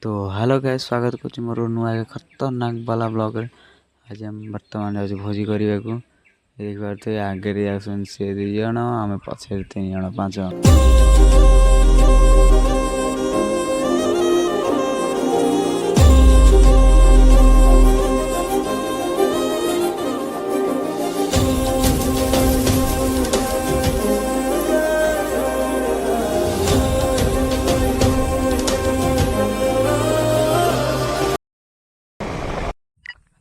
तो hello guys स्वागत करुँ मोर नुआ खतरनाक वाला ब्लॉग रे। आज हम वर्तमान आज भोजी करने को देखिए आगे आसन सी 2 जन आम पछे 3 जन 5 जन।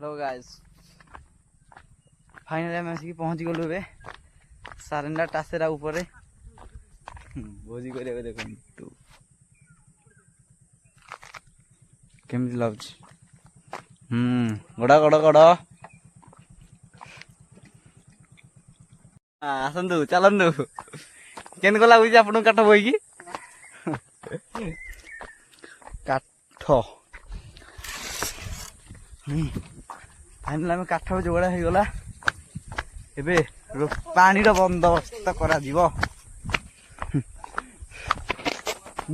हेलो गाइस फाइनली आम आसिक पहुँची गलु ए सारेंडा टासेरा ऊपर भोजी कर देखो केमती लगुच गड़ गड़ गड़ आसतु चलतु के लगुच आप काठ बोईकी काठ फाइनल आम काठ जोड़ा हो गला एबे पानी बंदोबस्त करा जीवो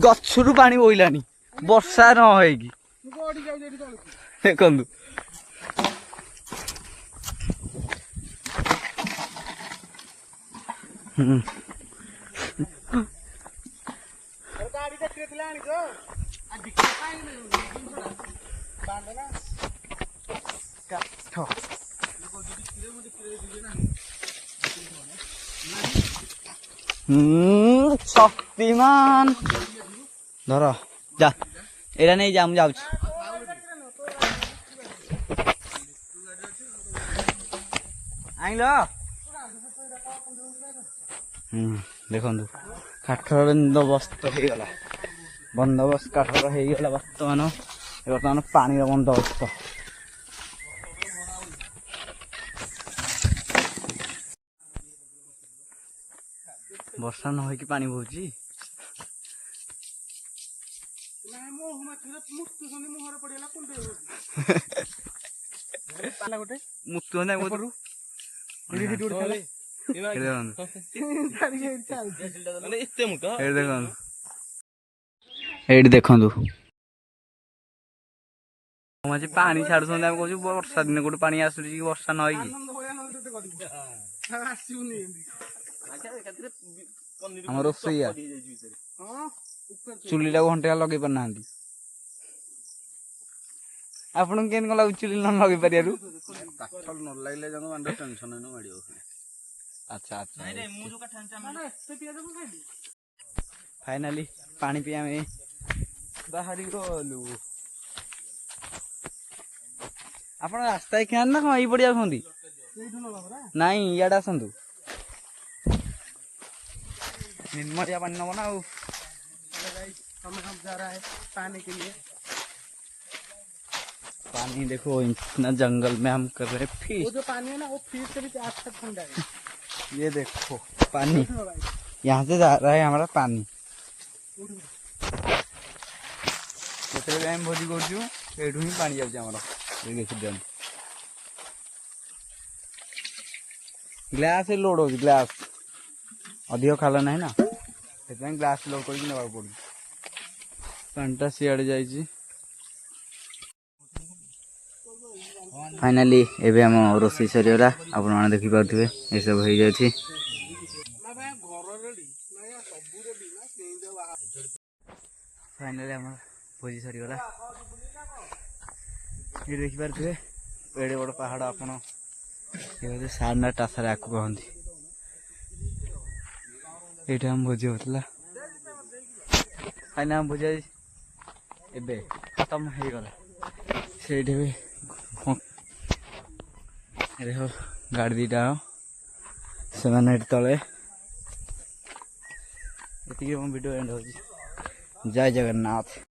गछरु पानी बोइलानी वर्षा न होएगी देखंतु शक्तिमान धर जा एरा नहीं जा मुझे आइल देखु काठर बंदोबस्त हो गला बंदोबस्त काठर हो गला बर्तमान पानी बंदोबस्त वर्षा न हो पानी बोची देखु पानी छाड़ू कह वर्षा दिन गोटे पानी आस वर्षा न आम रोसैया चुलीटा घंटे लगे पार ना आपन के चुली न लगे पार अच्छा अच्छा फाइनाली पानी पी आम बाहरी गलु आप रास्ता क्या ना कौन ये पड़िया नाई इाड़े आसतु निर्मलिया पानी नब ना जा रहा है पानी के लिए पानी देखो इतना जंगल में हम कर रहे फिश वो जो पानी है ना वो फ्रीज से भी अच्छा ठंडा है ये देखो पानी यहाँ से जा रहा है हमारा पानी भोजी कर पानी जाऊँ देखी ग्लास लोड हो ग्लास अधिक खाला ना ना ग्लास लोड कर पड़ पानीटा सियाड़े जाइए फाइनाली एबे हम रोसई सरीगला आप देखी पारे ये सब हो जाए फाइनाली आम भोजी सरीगला ये देखी पारे एड़े बड़ पहाड़ आपड़ ये सारना टासार आपको कहती ये आम भोजी होता फाइना आम भोजी एबे खत्म हो गला से देखो गाड़ी दीटा से तले ये वीडियो एंड हो जय जगन्नाथ।